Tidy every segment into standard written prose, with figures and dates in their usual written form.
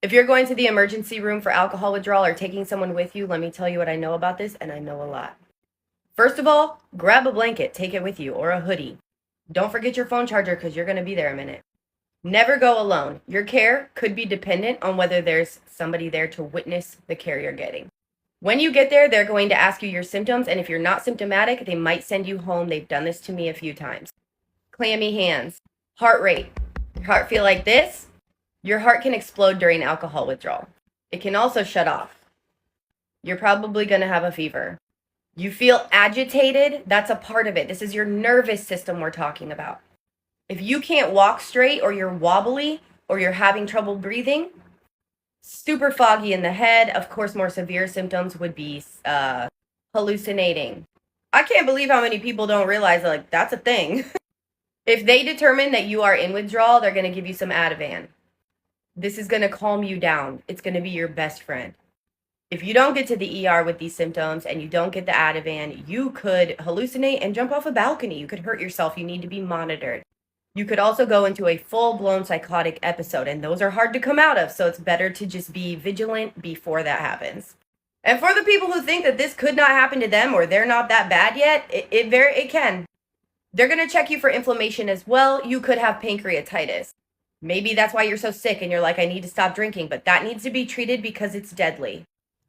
If you're going to the emergency room for alcohol withdrawal or taking someone with you, let me tell you what I know about this, and I know a lot. First of all, grab a blanket, take it with you, or a hoodie. Don't forget your phone charger because you're going to be there a minute. Never go alone. Your care could be dependent on whether there's somebody there to witness the care you're getting. When you get there, they're going to ask you your symptoms, and if you're not symptomatic, they might send you home. They've done this to me a few times. Clammy hands, heart rate. Your heart feel like this? Your heart can explode during alcohol withdrawal. It can also shut off. You're probably going to have a fever. You feel agitated? That's a part of it. This is your nervous system we're talking about. If you can't walk straight, or you're wobbly, or you're having trouble breathing, super foggy in the head, of course, more severe symptoms would be hallucinating. I can't believe how many people don't realize like that's a thing. If they determine that you are in withdrawal, they're going to give you some Ativan. This is going to calm you down. It's going to be your best friend. If you don't get to the ER with these symptoms and you don't get the Ativan, you could hallucinate and jump off a balcony. You could hurt yourself. You need to be monitored. You could also go into a full-blown psychotic episode, and those are hard to come out of, so it's better to just be vigilant before that happens. And for the people who think that this could not happen to them or they're not that bad yet, it can. They're going to check you for inflammation as well. You could have pancreatitis. Maybe that's why you're so sick and you're like, I need to stop drinking, but that needs to be treated because it's deadly.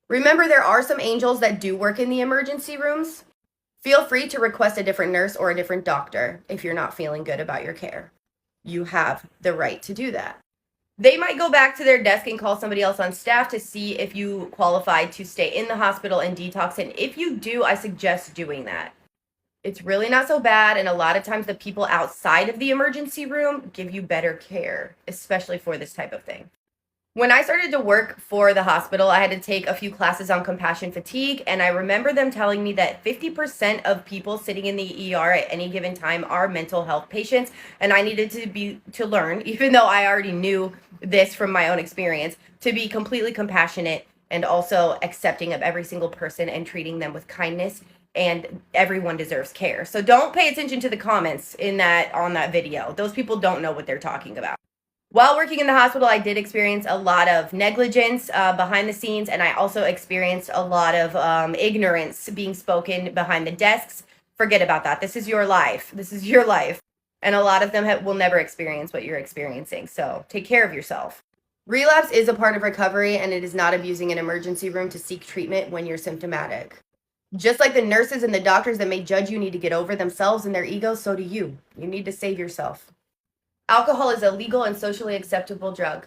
Remember, there are some angels that do work in the emergency rooms. Feel free to request a different nurse or a different doctor if you're not feeling good about your care. You have the right to do that. They might go back to their desk and call somebody else on staff to see if you qualify to stay in the hospital and detox. And if you do, I suggest doing that. It's really not so bad, and a lot of times the people outside of the emergency room give you better care, especially for this type of thing. When I started to work for the hospital, I had to take a few classes on compassion fatigue, and I remember them telling me that 50% of people sitting in the ER at any given time are mental health patients, and I needed to learn, even though I already knew this from my own experience, to be completely compassionate and also accepting of every single person and treating them with kindness, and everyone deserves care. So don't pay attention to the comments on that video. Those people don't know what they're talking about. While working in the hospital, I did experience a lot of negligence behind the scenes, and I also experienced a lot of ignorance being spoken behind the desks. Forget about that. This is your life. This is your life. And a lot of them will never experience what you're experiencing. So take care of yourself. Relapse is a part of recovery, and it is not abusing an emergency room to seek treatment when you're symptomatic. Just like the nurses and the doctors that may judge you need to get over themselves and their egos, so do you. You need to save yourself. Alcohol is a legal and socially acceptable drug.